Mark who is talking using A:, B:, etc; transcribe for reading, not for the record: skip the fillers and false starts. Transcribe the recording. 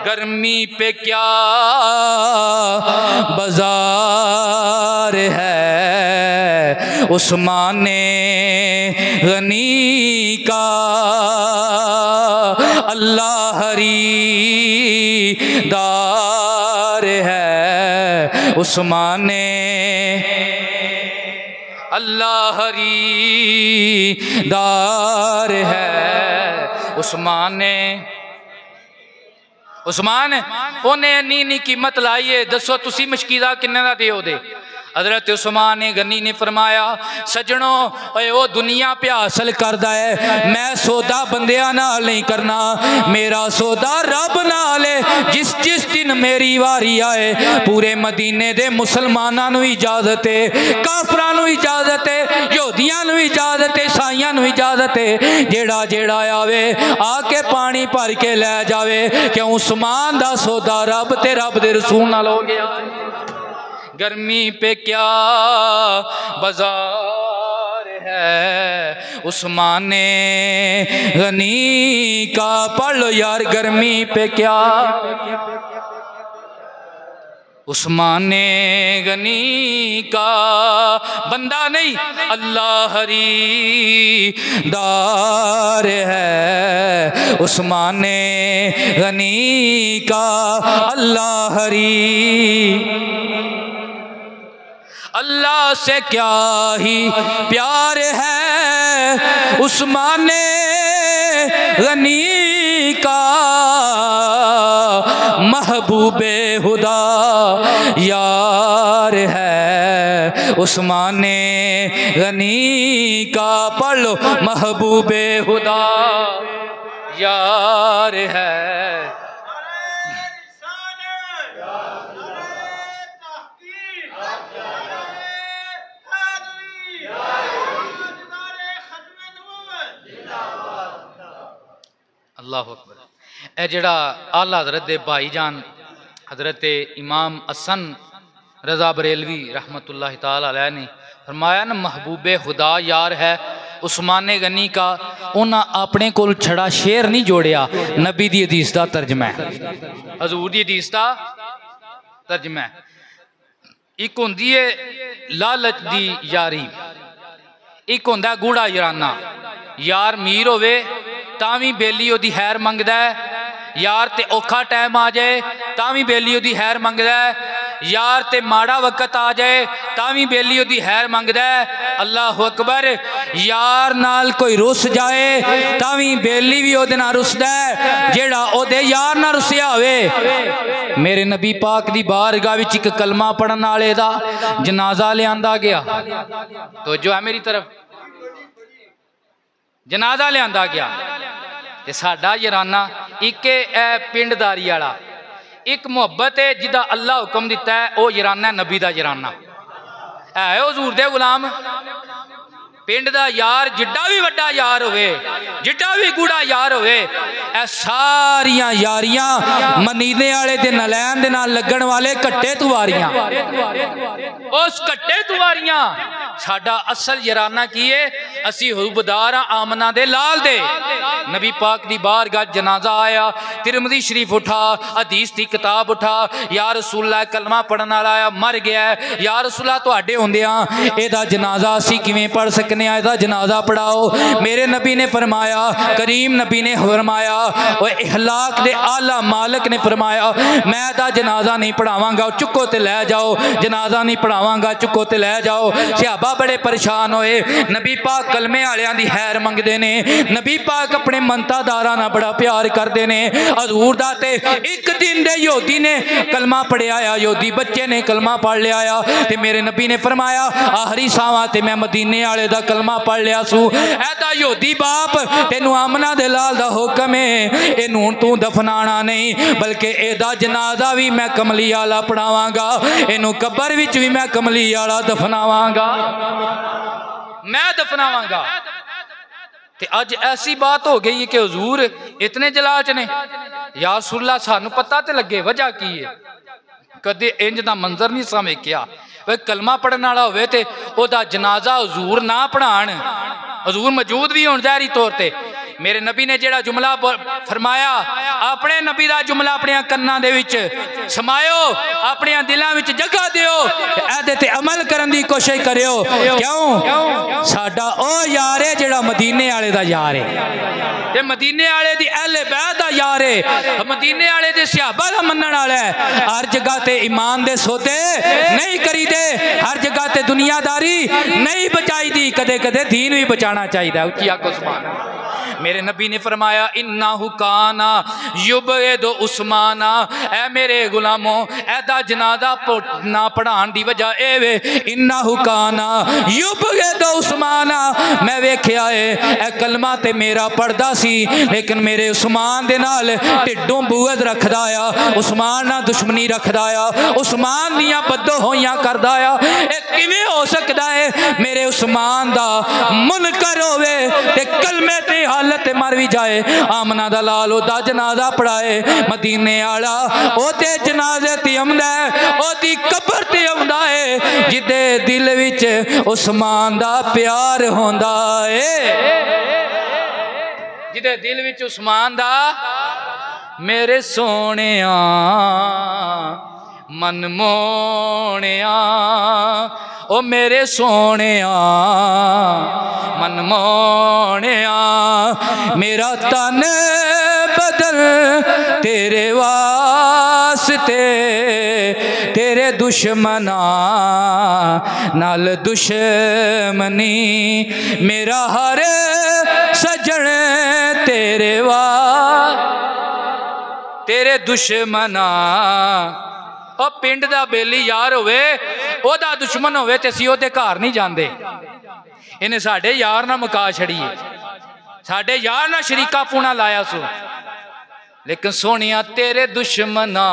A: गर्मी पे क्या बाजार है उस्माने गनी का, अल्लाह हरीदार है उस्माने, अल्लाह हरीदार है उस्माने। उस्मान उन्हें इन्नी कीमत लाई है, दसो तुसी मशकीदा किन्ने दा दिओ दे। हजरत उस्मान गनी ने फरमाया सजनों वो दुनिया पे हासिल करदा है, मैं सौदा बंदियां नाल नहीं करना, मेरा सौदा रब नाल है। जिस जिस दिन मेरी वारी आए पूरे मदीने दे मुसलमानां नूं इजाजत है, काफरां नूं इजाजत है, यहूदियां नूं इजाजत है, ईसाइयां नूं इजाजत है, जेड़ा जेड़ा आवे आके पानी भर के लै जावे, क्यों उस्मान दा सौदा रब ते रब दे रसूल नाल हो गया। गर्मी पे क्या बाजार है उस्माने गनी का, पढ़ लो यार गर्मी पे क्या, उस्माने गनी का बंदा नहीं अल्लाह हरीदार है उस्माने गनी का, अल्लाह हरी। अल्लाह से क्या ही प्यार है उस्माने गनी का, महबूबे खुदा यार है उस्माने गनी का, पढ़ लो महबूबे खुदा यार है। अल्लाह अकबर। ए जड़ा आला हजरत दे भाईजान हजरत इमाम हसन रजा बरेलवी रहमतुल्लाह ताला अलैह ने फरमाया ना महबूबे खुदा यार है उस्माने गनी का, उन्हें अपने को छड़ा शेर नहीं जोड़िया, नबी दी हदीस का तर्जमा है, हजूर दी हदीस का तर्जमा है। एक होंदी है लालच दी यारी, एक होंदा गूढ़ा याराना, यार मीर होवे तावी बेली ओदी हैर मंगदा है, यार ते औखा टाइम आ जाए तावी बेली ओदी हैर मंगदा है, यार ते माड़ा वक्त आ जाए तावी बेली ओदी हैर मंगदा है। अल्लाह अकबर। यार नाल कोई रुस जाए तावी बेली भी ओदे नाल रुसदा है जेड़ा ओदे यार नाल रुसिया होवे। मेरे नबी पाक दी बारगाह विच इक कलमा पढ़न वाले दा जनाजा लियांदा गया, तो जो है मेरी तरफ जनाजा लियांदा गया ते साडा याराना एक पिंडदारी वाला एक मुहब्बत है जिदा अल्लाह हुक्म दिता है, वह याराना नबी दा याराना है। हजूर दे गुलाम पिंड दा यार जिड्डा भी वड्डा यार होवे, जिड्डा भी गूढ़ा यार होवे, ए सारियां यारियां मनीने वाले दे नलैन दे नाल लगन वाले कट्टे तुवारियां, उस कट्टे तुवारियां साडा असल याराना की है। असी हुबदार आमना दे लाल दे। नबी पाक दी बारगाह जनाजा आया, तिरमिज़ी शरीफ उठा, हदीस दी किताब उठा, या रसूलुल्लाह कलमा पढ़न वाला आया मर गया है, या रसूलुल्लाह तुहाडे हुंदियां एदा जनाजा असी किवें पढ़ सकने आ, एदा जनाजा पढ़ाओ। मेरे नबी ने फरमाया, करीम नबी ने फरमाया, ओए इखलाक दे आला मालिक ने फरमाया मैं एदा जनाजा नहीं पढ़ावांगा, चुको ते लै जाओ, जनाजा नहीं पढ़ावांगा, चुको ते लै जाओ। सहाबा बड़े परेशान होए, नबी पाक कलमे वालियां दी हैर मंगदे ने, नबी पाक अपने मनतादारां नाल बड़ा प्यार करदे ने। हजूर दा ते एक दिन दे यहूदी ने कलमा पढ़िया, यहूदी बच्चे ने कलमा पढ़ लिया, ते मेरे नबी ने फरमाया आखिरी सावां ते मैं मदीने वाले दा कलमा पढ़ लिया सू। ऐदा यहूदी बाप तेनू आमना दे लाल दा हुक्म है, इनू तू दफनाना नहीं बल्कि एदा जनाजा भी मैं कमली वाला पढ़ावांगा, इनू कब्र विच भी मैं कमली वाला दफनावांगा, मैं दफनावांगा। ते अज ऐसी बात हो गई है कि हुजूर इतने जलाल च ने, या रसूलल्लाह सानू पता ते लगे वजह की है, कदे इंज दा मंजर नहीं सा वेखिया। वे कलमा पढ़न वाला होवे ते ओदा जनाजा हुजूर ना पढ़ाण, हुजूर मौजूद भी होण ज़ाहरी तौर ते। मेरे नबी ने जेड़ा जुमला फरमाया, अपने नबी का जुमला अपने कन्नां दे विच समायो, अपने दिलों में जगह दियो, ऐदे ते अमल करन दी कोशिश करियो। क्यों? साडा ओ यार है जेड़ा मदीने वाले दा यार है, ते मदीने वाले दी अहले बैत दा यार है, मदीने वाले दे सहाबा दा मनण वाला है। हर जगह ते ईमान दे सौदे नहीं करी दे, हर जगह ते दुनियादारी नहीं बचाई दी, कदे कदे दीन भी बचाना चाहिए। उच्ची आखो सुभान अल्लाह। मेरे नबी ने फरमाया इन्नाहु काना युबइदु उस्माना, ऐ मेरे गुलामों ऐदा जनाजा ना पढ़ान दी वजह ए वे, इन्नाहु काना युबइदु उस्माना, मैं वेख्या है ए कलमा ते मेरा पढ़दा सी, लेकिन मेरे उस्मान दे नाल ढिड्डों बुअद रखदा आ, उस्मान नाल दुश्मनी रखदा आ, उस्मान दियां बद्दो होइयां करदा आ। ए किवें हो सकदा है मेरे उस्मान दा मुनकर होवे ते कलमे ते हालत मर भी जाए, आमना दा लाल ओदा जनाजा पढ़ाए, मदीने आला ओदे जनाजे ते आंदा है, ओदी कब्र ते आंदा है, जिदे दिल विच उस्मान दा प्यार होंदा है, जिदे दिल विच उस्मान दा। मेरे सोहणिया मन मोहणिया, ओ मेरे सोहणिया मन मोहणिया, मेरा तन बदल तेरे वास्ते, तेरे दुश्मना नाल दुश्मनी, मेरा हर सजन तेरे तेरे दुश्मना। ओ पिंड दा बेली यार होवे, ओदा दुश्मन होवे ते असीं ओदे घर नहीं जांदे, इन्हें साडे यार ना मुका छड़िए, साडे यार ना शरीका पूना लाया सो, लेकिन सोनिया तेरे दुश्मना